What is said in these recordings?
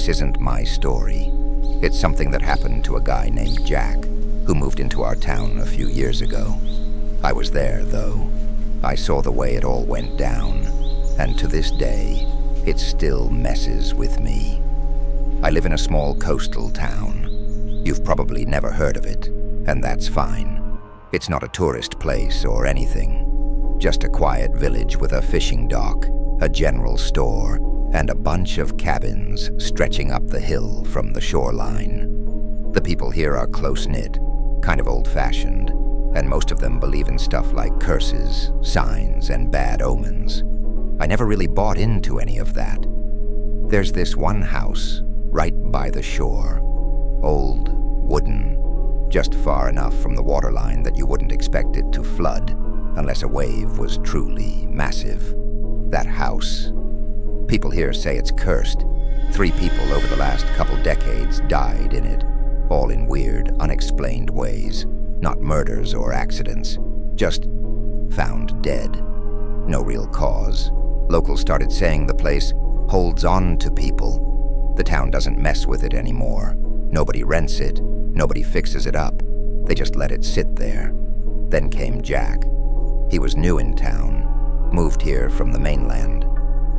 This isn't my story. It's something that happened to a guy named Jack, who moved into our town a few years ago. I was there, though. I saw the way it all went down, and to this day, it still messes with me. I live in a small coastal town. You've probably never heard of it, and that's fine. It's not a tourist place or anything. Just a quiet village with a fishing dock, a general store, and a bunch of cabins stretching up the hill from the shoreline. The people here are close-knit, kind of old-fashioned, and most of them believe in stuff like curses, signs, and bad omens. I never really bought into any of that. There's this one house right by the shore. Old, wooden, just far enough from the waterline that you wouldn't expect it to flood unless a wave was truly massive. That house. People here say it's cursed. 3 people over the last couple decades died in it, all in weird, unexplained ways. Not murders or accidents, just found dead. No real cause. Locals started saying the place holds on to people. The town doesn't mess with it anymore. Nobody rents it, nobody fixes it up. They just let it sit there. Then came Jack. He was new in town, moved here from the mainland.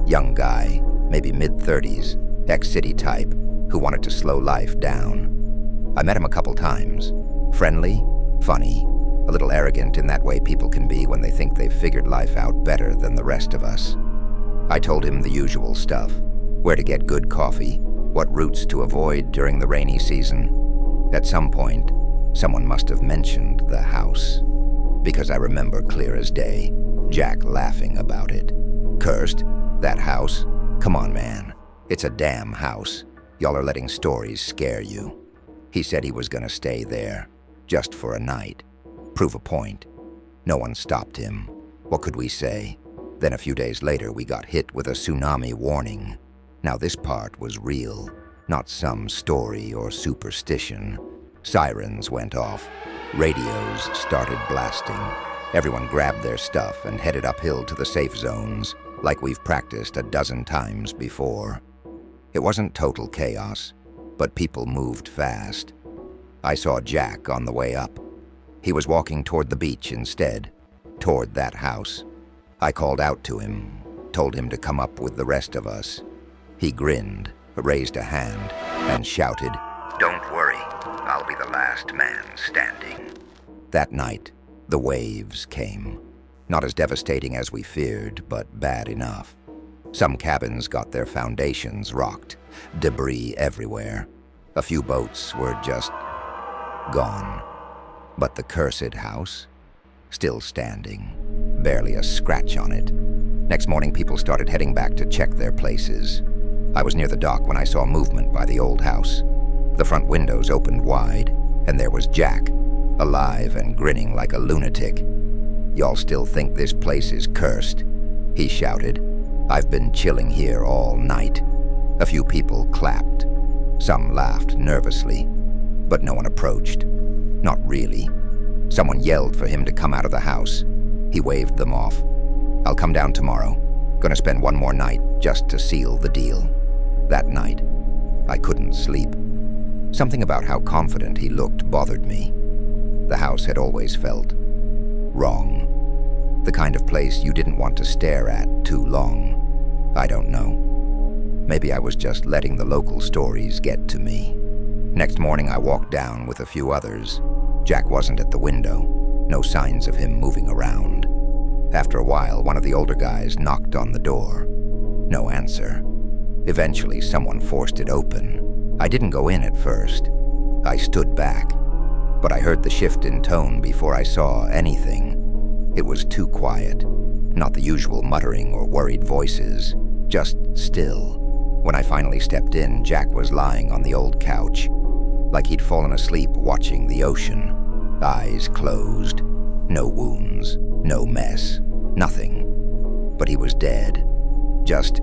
Young guy, maybe mid-30s, ex-city type, who wanted to slow life down. I met him a couple times. Friendly, funny, a little arrogant in that way people can be when they think they've figured life out better than the rest of us. I told him the usual stuff, where to get good coffee, what routes to avoid during the rainy season. At some point, someone must have mentioned the house, because I remember clear as day, Jack laughing about it. Cursed? That house? Come on, man. It's a damn house. Y'all are letting stories scare you. He said he was gonna stay there, just for a night. Prove a point. No one stopped him. What could we say? Then a few days later, we got hit with a tsunami warning. Now this part was real, not some story or superstition. Sirens went off. Radios started blasting. Everyone grabbed their stuff and headed uphill to the safe zones, like we've practiced a dozen times before. It wasn't total chaos, but people moved fast. I saw Jack on the way up. He was walking toward the beach instead, toward that house. I called out to him, told him to come up with the rest of us. He grinned, raised a hand, and shouted, "Don't worry, I'll be the last man standing." That night, the waves came. Not as devastating as we feared, but bad enough. Some cabins got their foundations rocked, debris everywhere. A few boats were just gone. But the cursed house, still standing, barely a scratch on it. Next morning, people started heading back to check their places. I was near the dock when I saw movement by the old house. The front windows opened wide, and there was Jack, alive and grinning like a lunatic. "Y'all still think this place is cursed?" he shouted. "I've been chilling here all night." A few people clapped. Some laughed nervously, but no one approached. Not really. Someone yelled for him to come out of the house. He waved them off. "I'll come down tomorrow. Gonna spend one more night just to seal the deal." That night, I couldn't sleep. Something about how confident he looked bothered me. The house had always felt wrong. The kind of place you didn't want to stare at too long. I don't know. Maybe I was just letting the local stories get to me. Next morning, I walked down with a few others. Jack wasn't at the window. No signs of him moving around. After a while, one of the older guys knocked on the door. No answer. Eventually, someone forced it open. I didn't go in at first. I stood back. But I heard the shift in tone before I saw anything. It was too quiet. Not the usual muttering or worried voices. Just still. When I finally stepped in, Jack was lying on the old couch, like he'd fallen asleep watching the ocean. Eyes closed. No wounds. No mess. Nothing. But he was dead. Just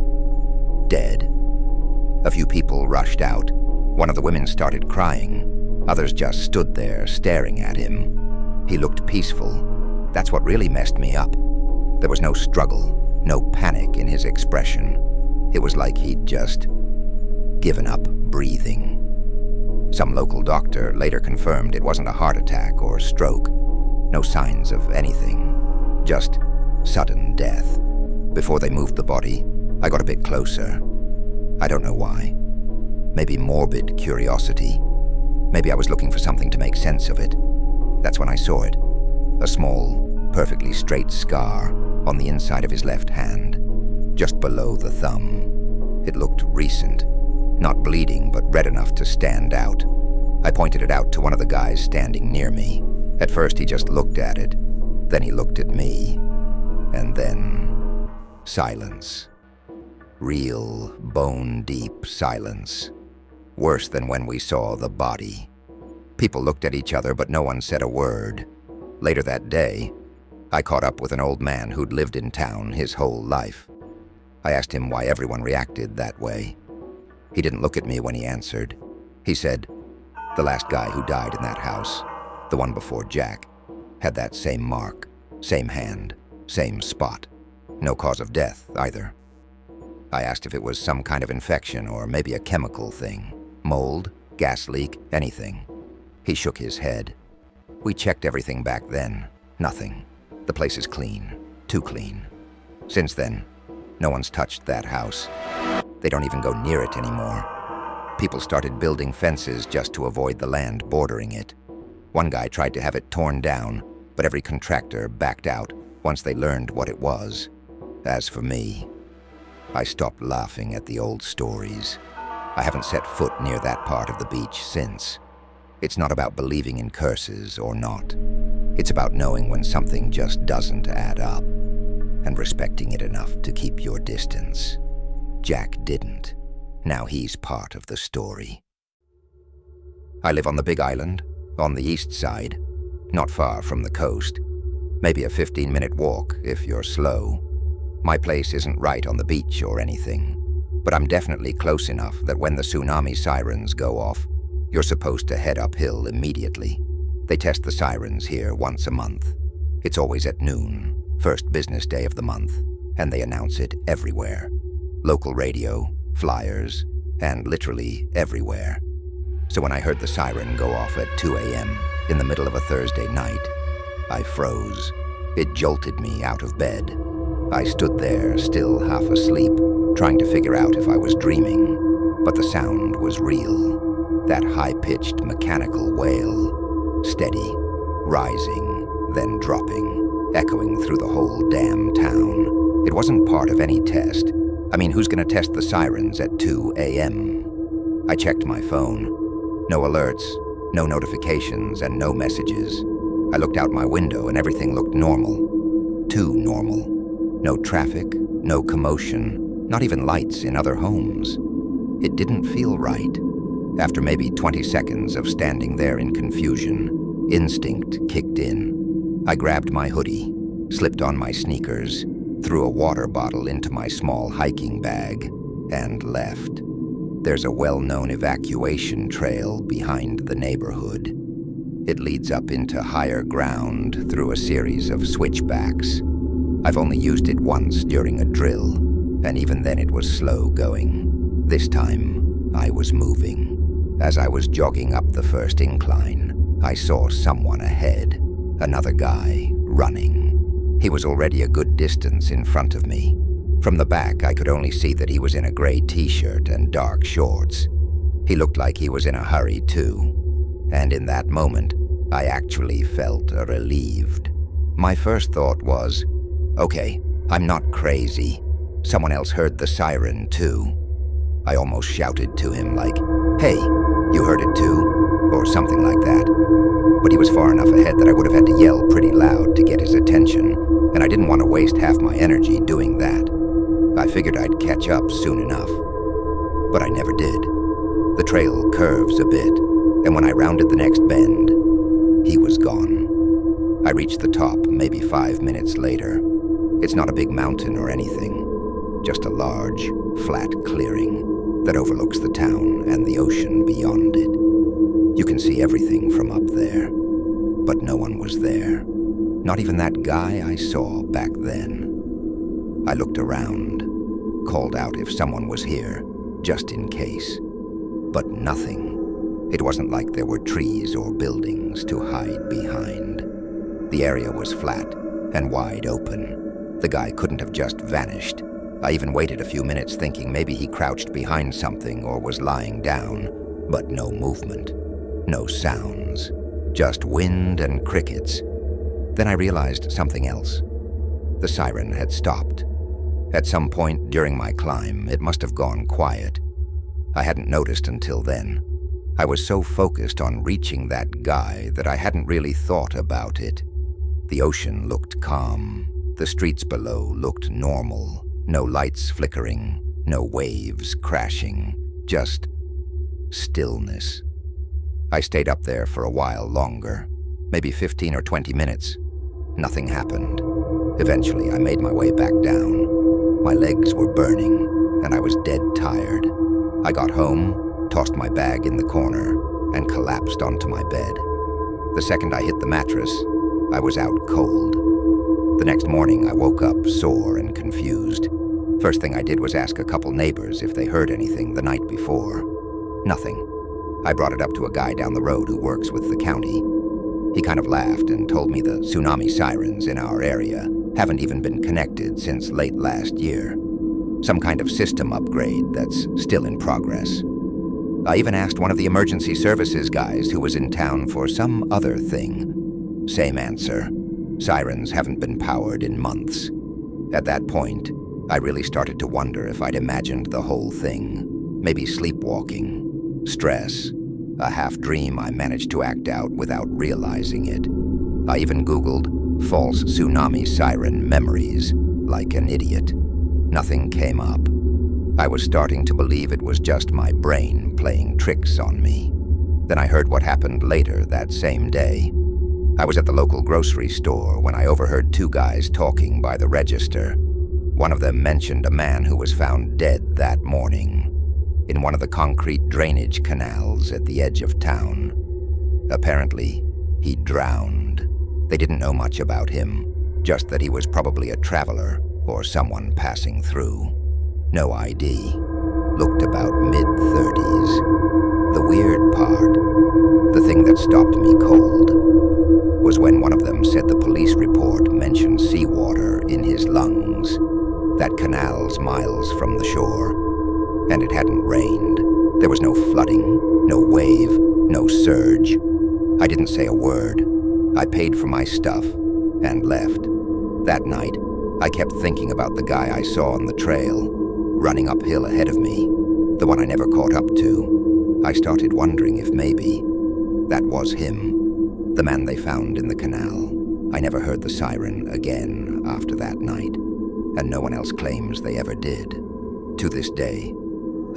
dead. A few people rushed out. One of the women started crying. Others just stood there, staring at him. He looked peaceful. That's what really messed me up. There was no struggle, no panic in his expression. It was like he'd just given up breathing. Some local doctor later confirmed it wasn't a heart attack or stroke. No signs of anything. Just sudden death. Before they moved the body, I got a bit closer. I don't know why. Maybe morbid curiosity. Maybe I was looking for something to make sense of it. That's when I saw it. A small, perfectly straight scar on the inside of his left hand, just below the thumb. It looked recent. Not bleeding, but red enough to stand out. I pointed it out to one of the guys standing near me. At first, he just looked at it. Then he looked at me. And then silence. Real, bone-deep silence. Worse than when we saw the body. People looked at each other, but no one said a word. Later that day, I caught up with an old man who'd lived in town his whole life. I asked him why everyone reacted that way. He didn't look at me when he answered. He said, "The last guy who died in that house, the one before Jack, had that same mark, same hand, same spot. No cause of death, either." I asked if it was some kind of infection or maybe a chemical thing. Mold, gas leak, anything. He shook his head. "We checked everything back then. Nothing. The place is clean. Too clean. Since then, no one's touched that house. They don't even go near it anymore. People started building fences just to avoid the land bordering it. One guy tried to have it torn down, but every contractor backed out once they learned what it was. As for me, I stopped laughing at the old stories. I haven't set foot near that part of the beach since. It's not about believing in curses or not. It's about knowing when something just doesn't add up, and respecting it enough to keep your distance. Jack didn't. Now he's part of the story. I live on the Big Island, on the east side, not far from the coast. Maybe a 15-minute walk if you're slow. My place isn't right on the beach or anything, but I'm definitely close enough that when the tsunami sirens go off, you're supposed to head uphill immediately. They test the sirens here once a month. It's always at noon, first business day of the month, and they announce it everywhere. Local radio, flyers, and literally everywhere. So when I heard the siren go off at 2 a.m. in the middle of a Thursday night, I froze. It jolted me out of bed. I stood there, still half asleep, trying to figure out if I was dreaming, but the sound was real. That high-pitched mechanical wail, steady, rising, then dropping, echoing through the whole damn town. It wasn't part of any test. I mean, who's gonna test the sirens at 2 a.m.? I checked my phone. No alerts, no notifications, and no messages. I looked out my window and everything looked normal. Too normal. No traffic, no commotion, not even lights in other homes. It didn't feel right. After maybe 20 seconds of standing there in confusion, instinct kicked in. I grabbed my hoodie, slipped on my sneakers, threw a water bottle into my small hiking bag, and left. There's a well-known evacuation trail behind the neighborhood. It leads up into higher ground through a series of switchbacks. I've only used it once during a drill, and even then it was slow going. This time, I was moving. As I was jogging up the first incline, I saw someone ahead, another guy, running. He was already a good distance in front of me. From the back, I could only see that he was in a gray t-shirt and dark shorts. He looked like he was in a hurry, too. And in that moment, I actually felt relieved. My first thought was, okay, I'm not crazy. Someone else heard the siren, too. I almost shouted to him like, "Hey, you heard it too?" or something like that. But he was far enough ahead that I would have had to yell pretty loud to get his attention, and I didn't want to waste half my energy doing that. I figured I'd catch up soon enough. But I never did. The trail curves a bit, and when I rounded the next bend, he was gone. I reached the top maybe 5 minutes later. It's not a big mountain or anything, just a large, flat clearing that overlooks the town and the ocean beyond it. You can see everything from up there, but no one was there. Not even that guy I saw back then. I looked around, called out if someone was here, just in case. but nothing. It wasn't like there were trees or buildings to hide behind. The area was flat and wide open. The guy couldn't have just vanished. I even waited a few minutes thinking maybe he crouched behind something or was lying down, but no movement, no sounds, just wind and crickets. Then I realized something else. The siren had stopped. At some point during my climb, it must have gone quiet. I hadn't noticed until then. I was so focused on reaching that guy that I hadn't really thought about it. The ocean looked calm. The streets below looked normal. No lights flickering, no waves crashing, just stillness. I stayed up there for a while longer, maybe 15 or 20 minutes. Nothing happened. Eventually, I made my way back down. My legs were burning, and I was dead tired. I got home, tossed my bag in the corner, and collapsed onto my bed. The second I hit the mattress, I was out cold. The next morning, I woke up sore and confused. First thing I did was ask a couple neighbors if they heard anything the night before. Nothing. I brought it up to a guy down the road who works with the county. He kind of laughed and told me the tsunami sirens in our area haven't even been connected since late last year. Some kind of system upgrade that's still in progress. I even asked one of the emergency services guys who was in town for some other thing. Same answer. Sirens haven't been powered in months. At that point, I really started to wonder if I'd imagined the whole thing. Maybe sleepwalking, stress, a half-dream I managed to act out without realizing it. I even Googled false tsunami siren memories, like an idiot. Nothing came up. I was starting to believe it was just my brain playing tricks on me. Then I heard what happened later that same day. I was at the local grocery store when I overheard two guys talking by the register. One of them mentioned a man who was found dead that morning in one of the concrete drainage canals at the edge of town. Apparently, he drowned. They didn't know much about him, just that he was probably a traveler or someone passing through. No ID. Looked about mid-30s. The weird part, the thing that stopped me cold, was when one of them said the police report mentioned seawater in his lungs. That canal's miles from the shore, and it hadn't rained. There was no flooding, no wave, no surge. I didn't say a word. I paid for my stuff and left. That night, I kept thinking about the guy I saw on the trail, running uphill ahead of me, the one I never caught up to. I started wondering if maybe that was him, the man they found in the canal. I never heard the siren again after that night, and no one else claims they ever did. To this day,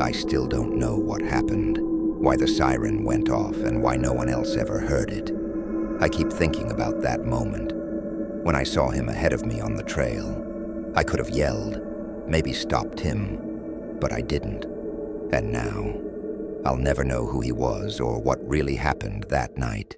I still don't know what happened, why the siren went off, and why no one else ever heard it. I keep thinking about that moment, when I saw him ahead of me on the trail. I could have yelled, maybe stopped him, but I didn't. And now, I'll never know who he was or what really happened that night.